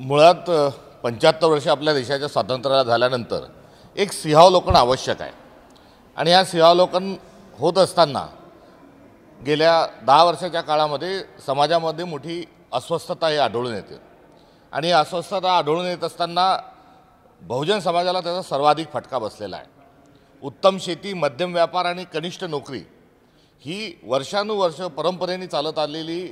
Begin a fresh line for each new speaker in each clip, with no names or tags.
मुळात 75 वर्ष आपल्या देशाच्या स्वातंत्र्याला झाल्यानंतर एक सिंहावलोकन आवश्यक आहे आणि या सिंहावलोकन होत असताना गेल्या 10 वर्षाच्या काळामध्ये समाजामध्ये मोठी अस्वस्थता ही आढळून येते आणि अस्वस्थता आढळून येत असताना बहुजन समाजाला त्याचा सर्वाधिक फटका बसलेला आहे। उत्तम शेती, मध्यम व्यापार आणि कनिष्ठ नोकरी ही वर्षानुवर्ष परंपरेने चालत आलेली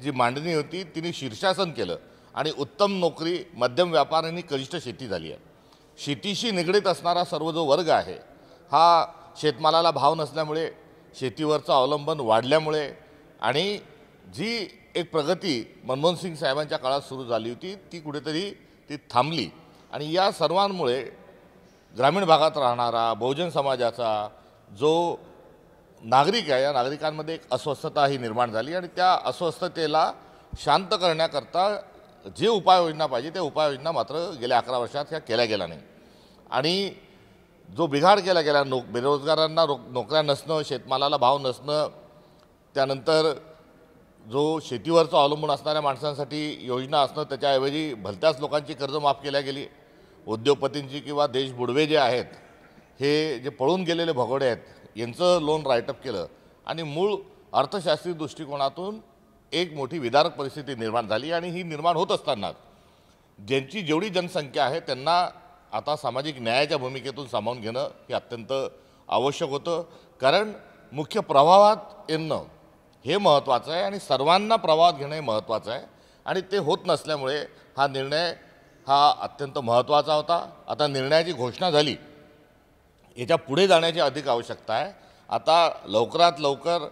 जी मांडणी होती तिने शीर्षासन केलं आणि उत्तम नोकरी, मध्यम व्यापार आणि कनिष्ठ शेती झाली आहे। शेतीशी निगडीत असणारा सर्व जो वर्ग आहे हा शेतमालाला भाव नसल्यामुळे, शेतीवरचं अवलंबन वाढल्यामुळे आणि जी एक प्रगती मनमोहन सिंग साहेबांच्या काळात सुरू झाली होती ती कुठेतरी थांबली आणि या सर्वांमुळे ग्रामीण भागात राहणारा बहुजन समाजाचा जो नागरिक आहे या नागरिकांमध्ये एक अस्वस्थता ही निर्माण झाली आणि त्या अस्वस्थतेला शांत करण्याकरता जे उपाययोजना पाहिजे त्या उपाययोजना मात्र गेल्या 11 वर्षात ह्या केल्या गेल्या नाही आणि जो बिघाड केला गेला बेरोजगारांना नोकऱ्या नसणं, शेतमालाला भाव नसणं, त्यानंतर जो शेतीवरचं अवलंबून असणाऱ्या माणसांसाठी योजना असणं, त्याच्याऐवजी भलत्याच लोकांची कर्ज माफ केल्या गेली, उद्योगपतींची किंवा देश बुडवे जे आहेत हे जे पळून गेलेले भगोडे आहेत यांचं लोन राईटअप केलं आणि मूळ अर्थशास्त्रीय दृष्टिकोनातून एक मोठी विदारक परिस्थिती निर्माण झाली आणि ही निर्माण होत असताना ज्यांची जेवढी जनसंख्या आहे त्यांना आता सामाजिक न्यायाच्या भूमिकेतून सामावून घेणं हे अत्यंत आवश्यक होतं, कारण मुख्य प्रवाहात येणं हे महत्त्वाचं आहे आणि सर्वांना प्रवाहात घेणं हे महत्त्वाचं आहे आणि ते होत नसल्यामुळे हा निर्णय हा अत्यंत महत्त्वाचा होता। आता निर्णयाची घोषणा झाली, याच्या पुढे जाण्याची अधिक आवश्यकता आहे। आता लवकरात लवकर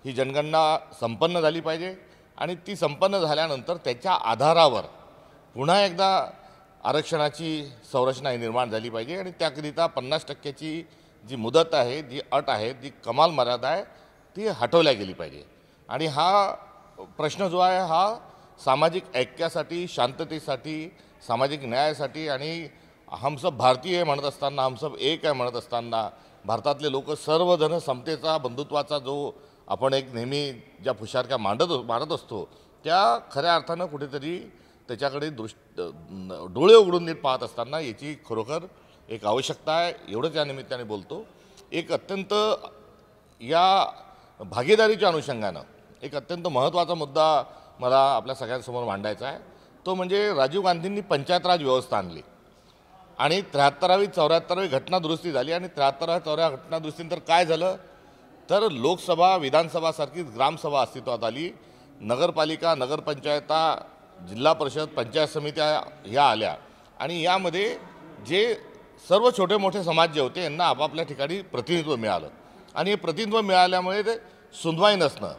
ही जनगणना संपन्न झाली पाहिजे आणि ती संपन्न झाल्यानंतर त्याच्या आधारावर पुन्हा एकदा आरक्षणाची संरचना निर्माण झाली पाहिजे आणि त्याकरिता 50% जी मुदत आहे, जी अट आहे, जी कमाल मर्यादा आहे ती हटवल्या गेली पाहिजे आणि हा प्रश्न जो आहे हा सामाजिक ऐक्यासाठी, शांततेसाठी, सामाजिक न्यायासाठी आणि हम सब भारतीय म्हणत असताना, हम सब एक आहे म्हणत असताना भारतातले लोक सर्वजण समतेचा, बंधुत्वाचा जो आपण एक नेहमी ज्या फुशारक्या मांडत असतो त्या खऱ्या अर्थानं कुठेतरी त्याच्याकडे डोळे उघडून नीट पाहत असताना याची खरोखर एक आवश्यकता आहे, एवढंच या निमित्ताने बोलतो। एक अत्यंत या भागीदारीच्या अनुषंगानं एक अत्यंत महत्त्वाचा मुद्दा मला आपल्या सगळ्यांसमोर मांडायचा आहे, तो म्हणजे राजीव गांधींनी पंचायत राज व्यवस्था आणली आणि 73वी 74वी घटना दुरुस्ती झाली आणि 73व्या 74व्या घटना दुरुस्तीनंतर काय झालं तर लोकसभा, विधानसभासारखीच ग्रामसभा अस्तित्वात आली, नगरपालिका, नगरपंचायता, जिल्हा परिषद, पंचायत समित्या ह्या आल्या आणि यामध्ये जे सर्व छोटे मोठे समाज जे होते यांना आपापल्या ठिकाणी प्रतिनिधित्व मिळालं आणि हे प्रतिनिधित्व मिळाल्यामुळे ते सुनवाई नसणं,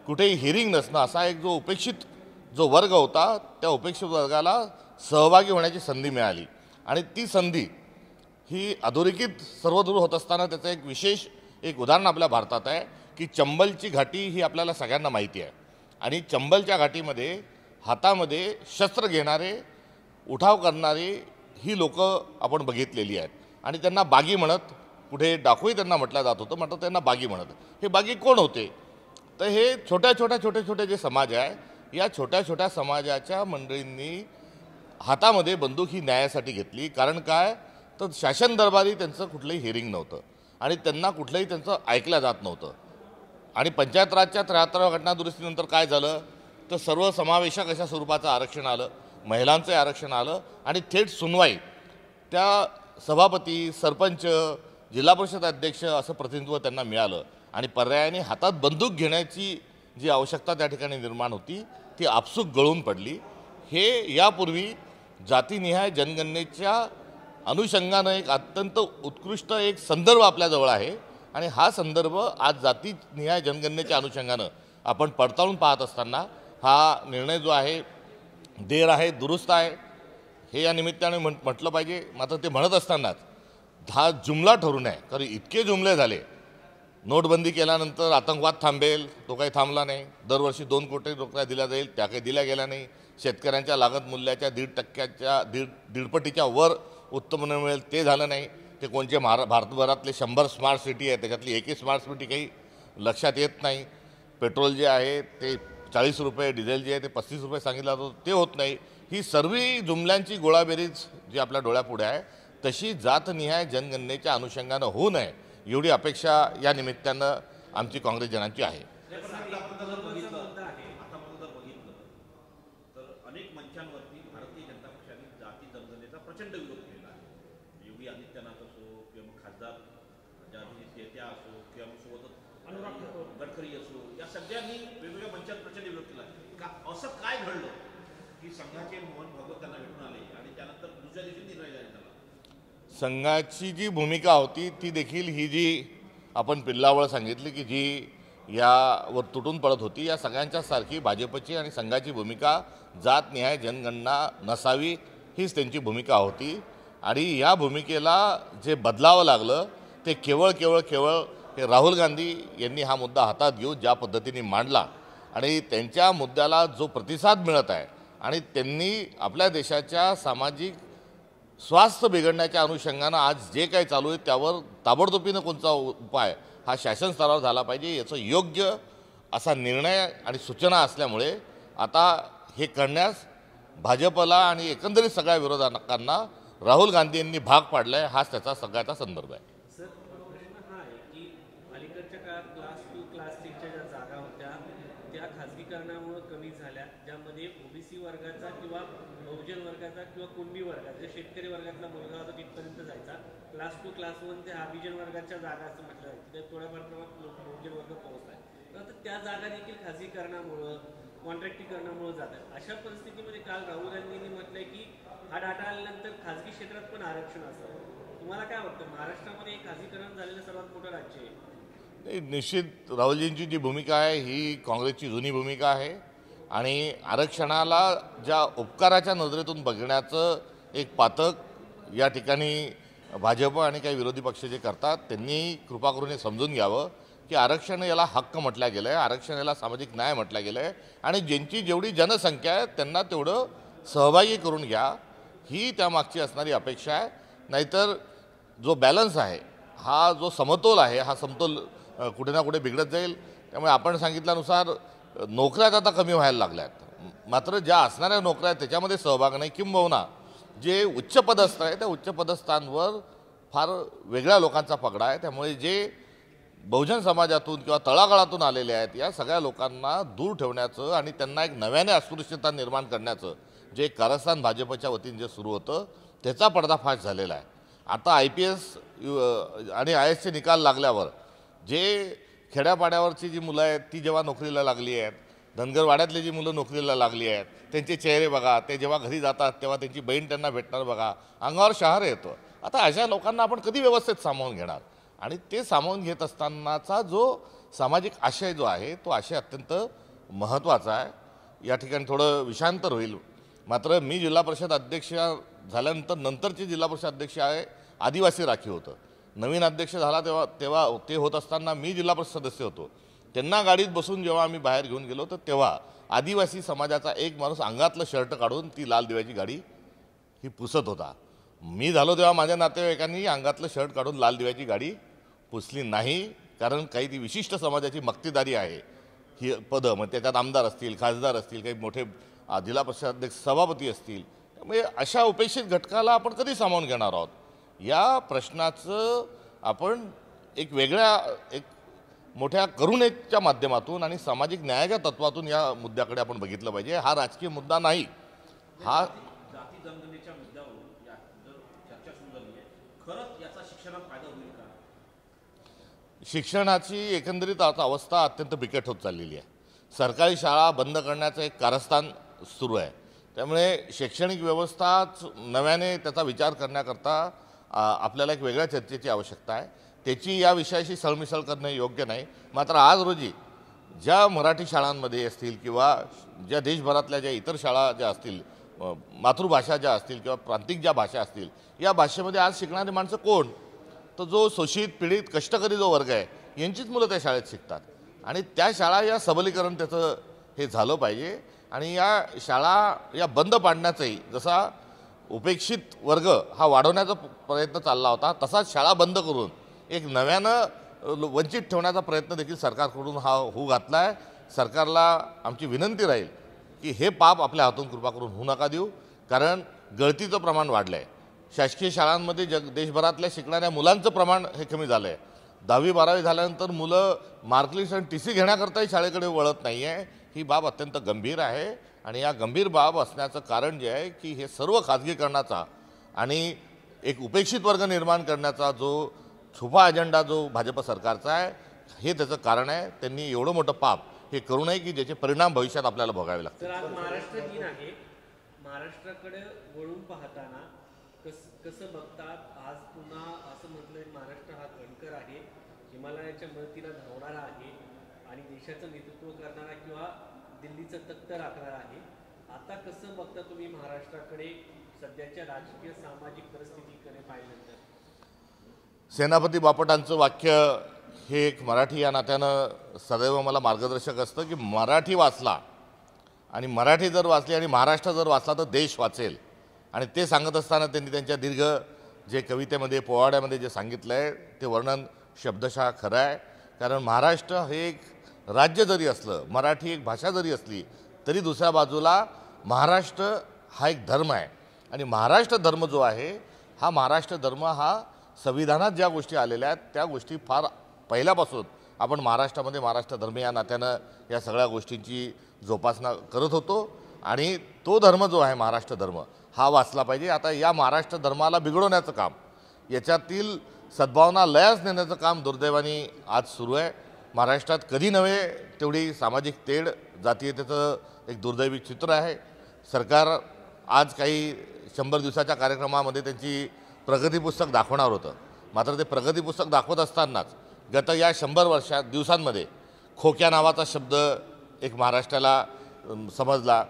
कुठेही हिअरिंग नसणं असा एक जो उपेक्षित जो वर्ग होता त्या उपेक्षित वर्गाला सहभागी होण्याची संधी मिळाली आणि ती संधी ही अधोरेखित सर्वदूर होत असताना त्याचं एक विशेष एक उदाहरण आपल्या भारतात आहे की चंबलची घाटी ही आपल्याला सगळ्यांना माहिती आहे आणि चंबलच्या घाटीमध्ये हातामध्ये शस्त्र घेणारे, उठाव करणारे ही लोक आपण बघितलेली आहेत आणि त्यांना बागी म्हणत, पुढे डाकूही त्यांना म्हटलं जात होतं, म्हणतो त्यांना बागी म्हणत। हे बागी कोण होते तर हे छोटे जे समाज आहे या छोट्या समाजाच्या मंडळींनी हातामध्ये बंदूक ही न्यायासाठी घेतली, कारण काय तर शासन दरबारी त्यांचं कुठलंही हिअरिंग नव्हतं आणि त्यांना कुठलंही त्यांचं ऐकलं जात नव्हतं आणि पंचायत राजच्या 73व्या घटना दुरुस्तीनंतर काय झालं तर सर्वसमावेशक अशा स्वरूपाचं आरक्षण आलं, महिलांचं आरक्षण आलं आणि थेट सुनवाई त्या सभापती, सरपंच, जिल्हा परिषद अध्यक्ष असं प्रतिनिधित्व त्यांना मिळालं आणि पर्यायाने हातात बंदूक घेण्याची जी आवश्यकता त्या ठिकाणी निर्माण होती ती आपसूक गळून पडली। हे यापूर्वी जातीनिहाय जनगणनेच्या अनुषंगानं एक अत्यंत उत्कृष्ट एक संदर्भ आपल्याजवळ आहे आणि हा संदर्भ आज जातीनिहाय जनगणनेच्या अनुषंगानं आपण पडताळून पाहत असताना हा निर्णय जो आहे देर आहे, दुरुस्त आहे हे या निमित्ताने म्हटलं पाहिजे। मात्र ते म्हणत असतानाच हा जुमला ठरू नये, कारण इतके जुमले झाले। नोटबंदी केल्यानंतर आतंकवाद थांबेल, तो काही थांबला नाही, दरवर्षी 2 कोटी नोकऱ्या दिल्या जाईल त्या काही दिल्या गेल्या नाही, शेतकऱ्यांच्या लागत मूल्याच्या 1.5% पटीच्या वर उत्पन्न मिळेल ते झालं नाही, ते कोणचे भारतभरातले 100 स्मार्ट सिटी आहे त्याच्यातली एकही स्मार्ट सिटी काही लक्षात येत नाही, पेट्रोल जे आहे ते 40 रुपये, डिझेल जे आहे ते 35 रुपये सांगितलं जातं ते होत नाही। ही सर्व जुमल्यांची गोळाबेरीज जी आपल्या डोळ्यापुढे आहे तशी जातनिहाय जनगणनेच्या अनुषंगानं होऊ नये एवढी अपेक्षा या निमित्तानं आमची काँग्रेस जनांची आहे.
अनेक मंचांवरती भारतीय जनता पक्षाने जाती जनगणनेचा प्रचंड विरोध केला आहे. योगी आदित्यनाथ असो किंवा मग खासदार त्या असो किंवा मग सोबतच गडकरी असो, या सगळ्यांनी वेगवेगळ्या मंचात प्रचंड विरोध केला. असं काय घडलं की संघाचे मोहन भागवत त्यांना भेटून आले आणि त्यानंतर दुसऱ्या दिवशी निर्णय जाहीर झाला?
संघाची जी भूमिका होती ती देखील ही जी आपण पिल्लावळ सांगितली की जी यावर तुटून पडत होती, या सगळ्यांच्या सारखी भाजपची आणि संघाची भूमिका जातनिहाय जनगणना नसावी हीच त्यांची भूमिका होती. आणि या भूमिकेला जे बदलावं लागलं ते केवळ हे राहुल गांधी यांनी हा मुद्दा हातात घेऊन ज्या पद्धतीने मांडला आणि त्यांच्या मुद्द्याला जो प्रतिसाद मिळत आहे आणि त्यांनी आपल्या देशाच्या सामाजिक स्वास्थ्य बिघडण्याच्या अनुषंगानं आज जे काही चालू आहे त्यावर ताबडतोबीनं कोणता उपाय हा शासन स्तरावर झाला पाहिजे याचं योग्य असा निर्णय आणि सूचना असल्यामुळे आता हे करण्यास भाजपला आणि एकंदरीत सगळ्या विरोधकांना राहुल गांधी यांनी भाग पाडला आहे. हाच त्याचा सगळ्याचा संदर्भ आहे.
सर, प्रश्न हा आहे की अलीकडच्या काळात क्लास 2 क्लास 3च्या ज्या जागा होत्या त्या खाजगीकरणामुळे कमी झाल्या, ज्यामध्ये ओबीसी वर्गाचा किंवा बहुजन वर्गाचा किंवा कुणबी वर्गाचा जे शेतकरी वर्गातला मुलगा होता तिथपर्यंत जायचा. क्लास 2 क्लास 1 ते हरिजन वर्गाच्या जागा असं म्हटलं जायचं, त्या थोड्याफार प्रमाणात बहुजन वर्ग पोहोचला आहे. तर त्या जागा देखील खाजगीकरणामुळं कॉन्ट्रॅक्टीकरणामुळे जात आहेत. अशा परिस्थितीमध्ये काल राहुल गांधींनी म्हटलंय की हा डाटा आल्यानंतर खाजगी क्षेत्रात पण आरक्षण असावं. तुम्हाला काय वाटतं, महाराष्ट्रामध्ये खाजगीकरण झालेलं सर्वात मोठं राज्य आहे?
निश्चित राहुलजींची जी भूमिका आहे ही काँग्रेसची जुनी भूमिका आहे आणि आरक्षणाला ज्या उपकाराच्या नजरेतून बघण्याचं एक पातक या ठिकाणी भाजप आणि काही विरोधी पक्ष जे करतात त्यांनी कृपा करून हे समजून घ्यावं की आरक्षण याला हक्क म्हटलं गेलं आहे, आरक्षण याला सामाजिक न्याय म्हटलं गेलं आहे आणि ज्यांची जेवढी जनसंख्या आहे त्यांना तेवढं सहभागी करून घ्या ही त्यामागची असणारी अपेक्षा आहे. नाहीतर जो बॅलन्स आहे हा जो समतोल आहे हा समतोल कुठे ना कुठे बिघडत जाईल. त्यामुळे आपण सांगितल्यानुसार नोकऱ्या आता कमी व्हायला लागल्या आहेत, मात्र ज्या असणाऱ्या नोकऱ्या आहेत त्याच्यामध्ये सहभाग नाही. किंबहुना जे उच्च पदस्थ आहे त्या उच्च पदस्थांवर फार वेगळ्या लोकांचा पगडा आहे. त्यामुळे जे बहुजन समाजातून किंवा तळागाळातून आलेले आहेत या सगळ्या लोकांना दूर ठेवण्याचं आणि त्यांना एक नव्याने अस्पृश्यता निर्माण करण्याचं जे कारस्थान भाजपच्या वतीने जे सुरू होतं त्याचा पडदाफाश झालेला आहे. आता IPS आणि IASचे निकाल लागल्यावर जे खेड्यापाड्यावरची जी मुलं आहेत ती जेव्हा नोकरीला लागली आहेत, धनगरवाड्यातली जी मुलं नोकरीला लागली आहेत त्यांचे चेहरे बघा, ते जेव्हा घरी जातात तेव्हा त्यांची बहीण त्यांना भेटणार बघा, अंगावर शहारे येतो. आता अशा लोकांना आपण कधी व्यवस्थित सामावून घेणार? आणि ते सामावून घेत असतानाचा जो सामाजिक आशय जो आहे तो आशय अत्यंत महत्त्वाचा आहे. या ठिकाणी थोडं विषांतर होईल, मात्र मी जिल्हा परिषद अध्यक्ष झाल्यानंतर नंतरचे जिल्हा परिषद अध्यक्ष आहे आदिवासी राखीव होतं. नवीन अध्यक्ष झाला तेव्हा ते होत असताना मी जिल्हा परिषद सदस्य होतो. त्यांना गाडीत बसून जेव्हा आम्ही बाहेर घेऊन गेलो तर तेव्हा आदिवासी समाजाचा एक माणूस अंगातलं शर्ट काढून ती लाल दिव्याची गाडी ही पुसत होता. मी झालो तेव्हा माझ्या नातेवाईकांनी अंगातलं शर्ट काढून लाल दिव्याची गाडी पुसली नाही, कारण काही ती विशिष्ट समाजाची मक्तेदारी आहे ही पदं, मग त्याच्यात आमदार असतील, खासदार असतील, काही मोठे जिल्हा परिषद अध्यक्ष सभापती असतील. त्यामुळे अशा उपेक्षित घटकाला आपण कधी सामावून घेणार आहोत या प्रश्नाचं आपण एक मोठ्या करुणेच्या माध्यमातून आणि सामाजिक न्यायाच्या तत्वातून या मुद्द्याकडे आपण बघितलं पाहिजे. हा राजकीय मुद्दा नाही. हा
जाती जनगणनेच्या मुद्द्यावरून जर चर्चा सुरू झाली आहे, खरंच याचा शिक्षणात फायदा होईल का?
शिक्षणाची एकंदरीत अवस्था अत्यंत बिकट होत चाललेली आहे. सरकारी शाळा बंद करण्याचं एक कारस्थान सुरू आहे. त्यामुळे शैक्षणिक व्यवस्थाच नव्याने त्याचा विचार करण्याकरता आपल्याला एक वेगळ्या चर्चेची आवश्यकता आहे. त्याची या विषयाशी सरमिसळ करणं योग्य नाही. मात्र आज रोजी ज्या मराठी शाळांमध्ये असतील किंवा ज्या देशभरातल्या ज्या इतर शाळा ज्या असतील, मातृभाषा ज्या असतील किंवा प्रांतिक ज्या भाषा असतील, या भाषेमध्ये आज शिकणारी माणसं कोण? तर जो शोषित पीडित कष्टकरी जो वर्ग आहे यांचीच मुलं त्या शाळेत शिकतात आणि त्या शाळा या सबलीकरण त्याचं हे झालं पाहिजे. आणि या शाळा या बंद पाडण्याचाही जसा उपेक्षित वर्ग हा वाढवण्याचा प्रयत्न चालला होता तसाच शाळा बंद करून एक नव्यानं वंचित ठेवण्याचा प्रयत्न देखील सरकारकडून हा होऊ घातला आहे. सरकारला आमची विनंती राहील की हे पाप आपल्या हातून कृपा करून होऊ नका देऊ. कारण गळतीचं प्रमाण वाढलं आहे. शासकीय शाळांमध्ये देशभरातल्या शिकणाऱ्या मुलांचं प्रमाण हे कमी झालं आहे. 10वी-12वी झाल्यानंतर मुलं मार्कलिस्ट आणि TC घेण्याकरताही शाळेकडे वळत नाही आहे. ही बाब अत्यंत गंभीर आहे आणि या गंभीर बाब असण्याचं कारण जे आहे की हे सर्व खाजगीकरणाचा आणि एक उपेक्षित वर्ग निर्माण करण्याचा जो छुपा अजेंडा जो भाजप सरकारचा आहे हे त्याचं कारण आहे. त्यांनी एवढं मोठं पाप हे करू नये की ज्याचे परिणाम भविष्यात आपल्याला भोगावे लागतात.
तर आज महाराष्ट्र दिन आहे. महाराष्ट्राकडे वळून पाहताना कसं बघतात? आज पुन्हा असं म्हटलंय महाराष्ट्र हा कणकर आहे, हिमालयाच्या मदतीला धावणारा आहे आणि देशाचं नेतृत्व करणारा किंवा दिल्लीचं तख्त राखणारा आहे. आता कसं बघता तुम्ही महाराष्ट्राकडे सध्याच्या राजकीय सामाजिक परिस्थितीकडे पाहिल्यानंतर?
सेनापती बापटांचं वाक्य हे एक मराठी या नात्यानं सदैव मला मार्गदर्शक असतं की मराठी वाचला आणि मराठी जर वाचली आणि महाराष्ट्र जर वाचला तर देश वाचेल. आणि ते सांगत असताना त्यांनी त्यांच्या दीर्घ जे कवितेमध्ये पोवाड्यामध्ये जे सांगितलं आहे ते वर्णन शब्दशः खरं आहे. कारण महाराष्ट्र हे एक राज्य जरी असलं, मराठी एक भाषा जरी असली तरी दुसऱ्या बाजूला महाराष्ट्र हा एक धर्म आहे. आणि महाराष्ट्र धर्म जो आहे हा महाराष्ट्र धर्म हा संविधानात ज्या गोष्टी आलेल्या आहेत त्या गोष्टी फार पहिल्यापासून आपण महाराष्ट्रामध्ये महाराष्ट्र धर्म या नात्यानं या सगळ्या गोष्टींची जोपासना करत होतो. आणि तो धर्म जो आहे महाराष्ट्र धर्म हा वाचला पाहिजे. आता या महाराष्ट्र धर्माला बिघडवण्याचं काम, याच्यातील सद्भावना लयास नेण्याचं काम दुर्दैवाने आज सुरू आहे. महाराष्ट्रात कधी नव्हे तेवढी सामाजिक तेढ जातीयतेचं एक दुर्दैवी चित्र आहे. सरकार आज काही 100 दिवसाच्या कार्यक्रमामध्ये त्यांची प्रगती पुस्तक दाखवणार होतं. मात्र ते प्रगती पुस्तक दाखवत असतानाच गत या 100 दिवसांमध्ये खोक्या नावाचा शब्द एक महाराष्ट्राला समजला.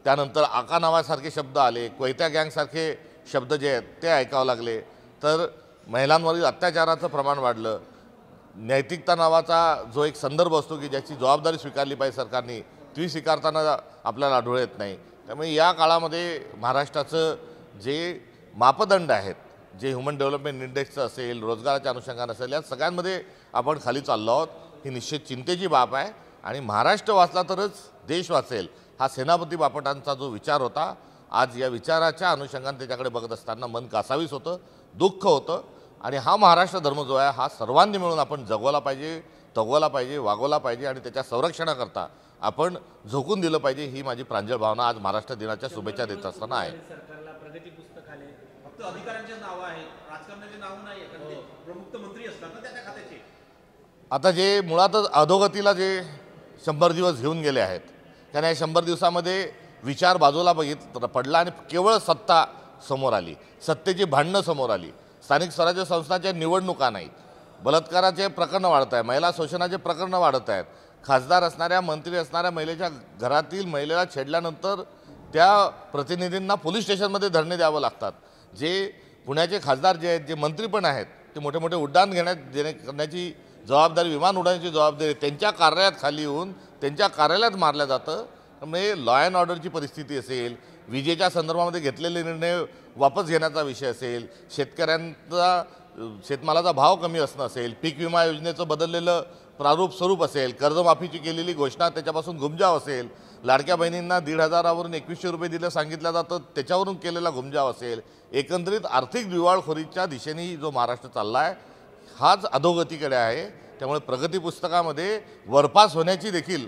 त्यानंतर आका नावासारखे शब्द आले, कोयत्या गँगसारखे शब्द जे आहेत ते ऐकावं लागले. तर महिलांवरील अत्याचाराचं प्रमाण वाढलं. नैतिकता नावाचा जो एक संदर्भ असतो की ज्याची जबाबदारी स्वीकारली पाहिजे सरकारने, ती स्वीकारताना आपल्याला आढळून येत नाही. त्यामुळे या काळामध्ये महाराष्ट्राचं जे मापदंड आहेत, जे ह्युमन डेव्हलपमेंट इंडेक्सचं असेल, रोजगाराच्या अनुषंगानं असेल, या सगळ्यांमध्ये आपण खाली चाललो आहोत. ही निश्चित चिंतेची बाब आहे. आणि महाराष्ट्र वाचला तरच देश वाचेल हा सेनापती बापटांचा जो विचार होता, आज या विचाराच्या अनुषंगाने त्याच्याकडे बघत असताना मन कासावीस होतं, दुःख होतं. आणि हा महाराष्ट्र धर्म जो आहे हा सर्वांनी मिळून आपण जगवला पाहिजे, तगवला पाहिजे, वागवला पाहिजे आणि त्याच्या संरक्षणाकरता आपण झोकून दिलं पाहिजे. ही माझी प्रांजळ भावना आज महाराष्ट्र दिनाच्या शुभेच्छा देत असताना आहे.
सरकारला प्रगती पुस्तक आले,
फक्त अधिकाऱ्यांचे नाव आहेत, राजकारण्याचे नाव नाही आहे, कारण ते प्रमुख मंत्री असतात ना त्या खात्याचे.
आता जे मुळातच अधोगतीला जे 100 दिवस घेऊन गेले आहेत, कारण या 100 दिवसामध्ये विचार बाजूला पडला आणि केवळ सत्ता समोर आली, सत्तेची भांडणं समोर आली. स्थानिक स्वराज्य संस्थांच्या निवडणुका नाहीत, बलात्काराचे प्रकरणं वाढत आहे, महिला शोषणाचे प्रकरणं वाढत आहेत. खासदार असणाऱ्या, मंत्री असणाऱ्या महिलेच्या घरातील महिलेला छेडल्यानंतर त्या प्रतिनिधींना पोलीस स्टेशनमध्ये धरणे द्यावं लागतात. जे पुण्याचे खासदार जे आहेत, जे मंत्री पण आहेत, ते मोठे मोठे उड्डाण करण्याची जबाबदारी, विमान उडवण्याची जबाबदारी त्यांच्या कार्यालयात खाली येऊन त्यांच्या कार्यालयात मारलं जातं. त्यामुळे लॉ अँड ऑर्डरची परिस्थिती असेल, विजेच्या संदर्भामध्ये घेतलेले निर्णय वापस घेण्याचा विषय असेल, शेतकऱ्यांचा शेतमालाचा भाव कमी असणं असेल, पीक विमा योजनेचं बदललेलं स्वरूप असेल, कर्जमाफीची केलेली घोषणा त्याच्यापासून घुमजाव असेल, लाडक्या बहिणींना 1,500वरून 2100 रुपये दिलं सांगितलं जातं त्याच्यावरून केलेला घुमजाव असेल, एकंदरीत आर्थिक दिवाळखोरीच्या दिशेने जो महाराष्ट्र चालला आहे हाच अधोगतीकडे आहे. त्यामुळे प्रगती पुस्तकामध्ये वरपास होण्याची देखील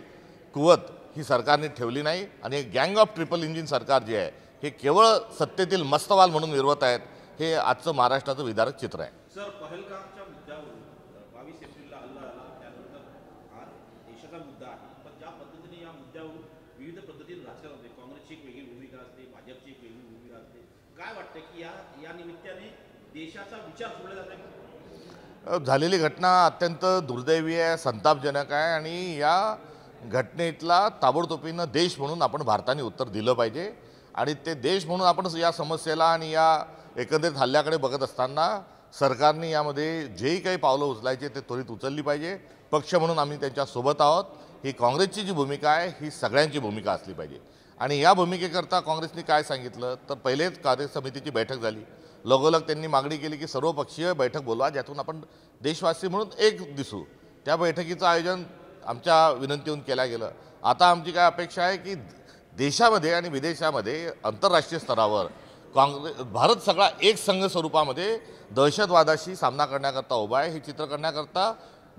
कुवत ही सरकारने ठेवली नाही. आणि गँग ऑफ ट्रिपल इंजिन सरकार जे आहे हे केवळ सत्तेतील मस्तवाल म्हणून मिरवत आहेत. हे आजचं महाराष्ट्राचं विदारक चित्र आहे.
सर, पहलगामच्या मुद्द्यावरून 22 एप्रिलला हल्ला झाला, त्यानंतर हा देशाचा मुद्दा आहे. पण ज्या पद्धतीने या मुद्द्यावरून विविध पद्धतीने राजकारण होते, काँग्रेसची एक वेगळी भूमिका असते, भाजपची एक वेगळी भूमिका असते, काय वाटतं की या निमित्ताने देशाचा विचार सोडला जात आहे?
झालेली घटना अत्यंत दुर्दैवी आहे, संतापजनक आहे. आणि या घटनेतला ताबडतोबीनं देश म्हणून आपण भारताने उत्तर दिलं पाहिजे. आणि ते देश म्हणून आपण या समस्येला आणि या एकंदरीत हल्ल्याकडे बघत असताना सरकारने यामध्ये जेही काही पावलं उचलायचे ते त्वरित उचलली पाहिजे. पक्ष म्हणून आम्ही त्यांच्यासोबत आहोत. ही काँग्रेसची जी भूमिका आहे ही सगळ्यांची भूमिका असली पाहिजे. आणि या भूमिकेकरता काँग्रेसने काय सांगितलं तर पहिलेच कार्य समितीची बैठक झाली. लगोलग त्यांनी मागणी केली की सर्वपक्षीय बैठक बोलवा ज्यातून आपण देशवासी म्हणून एक दिसू. त्या बैठकीचं आयोजन आमच्या विनंतीहून केलं गेलं. आता आमची काय अपेक्षा आहे की देशामध्ये आणि विदेशामध्ये आंतरराष्ट्रीय स्तरावर भारत सगळा एक संघ स्वरूपामध्ये दहशतवादाशी सामना करण्याकरता उभा आहे. हे चित्र करण्याकरता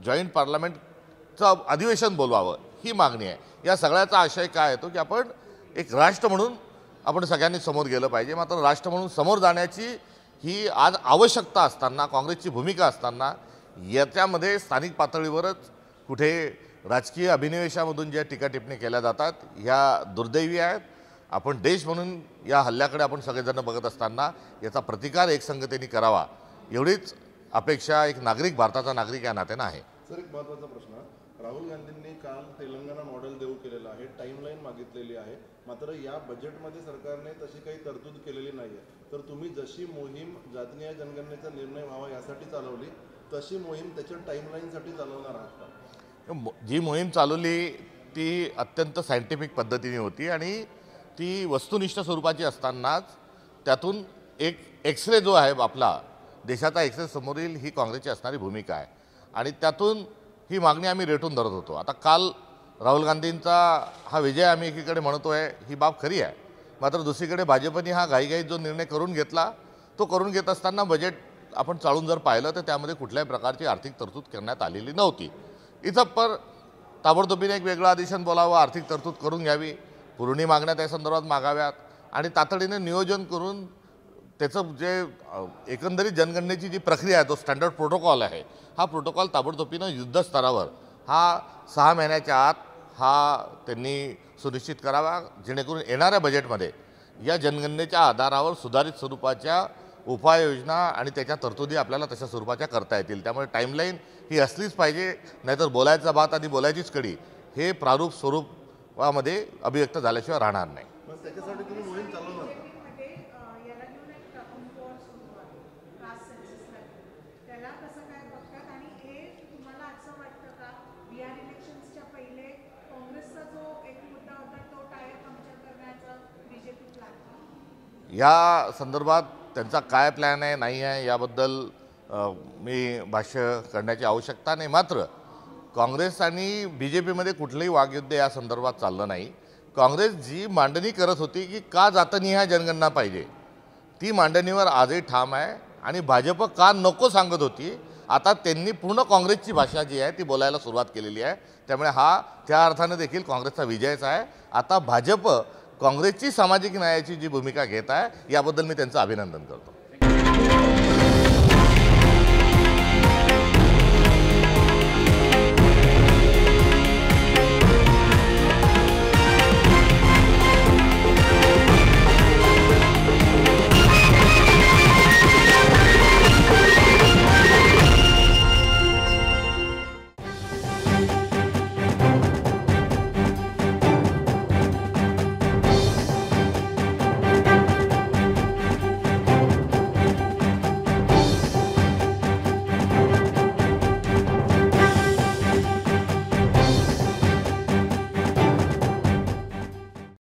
जॉईंट पार्लमेंटचं अधिवेशन बोलवावं ही मागणी आहे. या सगळ्याचा आशय काय येतो की आपण एक राष्ट्र म्हणून आपण सगळ्यांनी समोर गेलं पाहिजे. मात्र राष्ट्र म्हणून समोर जाण्याची ही आज आवश्यकता असताना, काँग्रेसची भूमिका असताना, याच्यामध्ये स्थानिक पातळीवरच कुठे राजकीय अभिनिवेशामधून ज्या टीका टिप्पणी केल्या जातात ह्या दुर्दैवी आहेत. आपण देश म्हणून या हल्ल्याकडे आपण सगळेजण बघत असताना याचा प्रतिकार एकसंगतेने करावा एवढीच अपेक्षा एक नागरिक, भारताचा नागरिक या नात्यानं आहे.
सर, एक महत्त्वाचा प्रश्न. राहुल गांधींनी काल तेलंगणा मॉडेल देऊ केलेलं आहे, टाईमलाईन मागितलेली आहे, मात्र या बजेटमध्ये सरकारने तशी काही तरतूद केलेली नाही आहे. तर तुम्ही जशी मोहीम जातीय जनगणनेचा निर्णय व्हावा यासाठी चालवली, तशी मोहीम त्याच्या टाईमलाईनसाठी चालवणार आहात का?
जी मोहीम चालवली ती अत्यंत सायंटिफिक पद्धतीने होती आणि ती वस्तुनिष्ठ स्वरूपाची असतानाच त्यातून एक एक्सरे जो आहे आपला देशाचा एक्सरे समोरील ही काँग्रेसची असणारी भूमिका आहे आणि त्यातून ही मागणी आम्ही रेटून धरत होतो. आता काल राहुल गांधींचा हा विजय आम्ही एकीकडे म्हणतो आहे, ही बाब खरी आहे. मात्र दुसरीकडे भाजपने हा घाईघाईत जो निर्णय करून घेतला तो करून घेत असताना बजेट आपण चाळून जर पाहिलं तर त्यामध्ये कुठल्याही प्रकारची आर्थिक तरतूद करण्यात आलेली नव्हती. इथं पर ताबडतोबीने एक वेगळं अधिवेशन बोलावं, आर्थिक तरतूद करून घ्यावी, पुरवणी मागण्या त्या संदर्भात मागाव्यात आणि तातडीने नियोजन करून त्याचं जे एकंदरीत जनगणनेची जी प्रक्रिया आहे, तो स्टँडर्ड प्रोटोकॉल आहे, हा प्रोटोकॉल ताबडतोबीनं युद्धस्तरावर हा 6 महिन्याच्या आत हा त्यांनी सुनिश्चित करावा, जेणेकरून येणाऱ्या बजेटमध्ये या जनगणनेच्या आधारावर सुधारित स्वरूपाच्या उपाययोजना आणि त्याच्या तरतुदी आपल्याला तशा स्वरूपाच्या करता येतील. त्यामुळे टाईमलाईन ही असलीच पाहिजे, नाहीतर बोलायचा भात आणि बोलायचीच कडी हे प्रारूप स्वरूपामध्ये अभिव्यक्त झाल्याशिवाय राहणार नाही.
मग त्याच्यासाठी तुम्ही मोहीम चालवणार का?
या संदर्भात त्यांचा काय प्लॅन आहे नाही आहे याबद्दल मी भाष्य करण्याची आवश्यकता नाही. मात्र काँग्रेस आणि BJPमध्ये कुठलंही वाग्युद्ध या संदर्भात चाललं नाही. काँग्रेस जी मांडणी करत होती की का जातनिहाय जनगणना पाहिजे, ती मांडणीवर आजही ठाम आहे आणि भाजप का नको सांगत होती, आता त्यांनी पूर्ण काँग्रेसची भाषा जी आहे ती बोलायला सुरुवात केलेली आहे. त्यामुळे हा त्या अर्थानं देखील काँग्रेसचा विजयच आहे. आता भाजप काँग्रेसची सामाजिक न्यायाची जी भूमिका घेत आहे याबद्दल मी त्यांचं अभिनंदन करतो.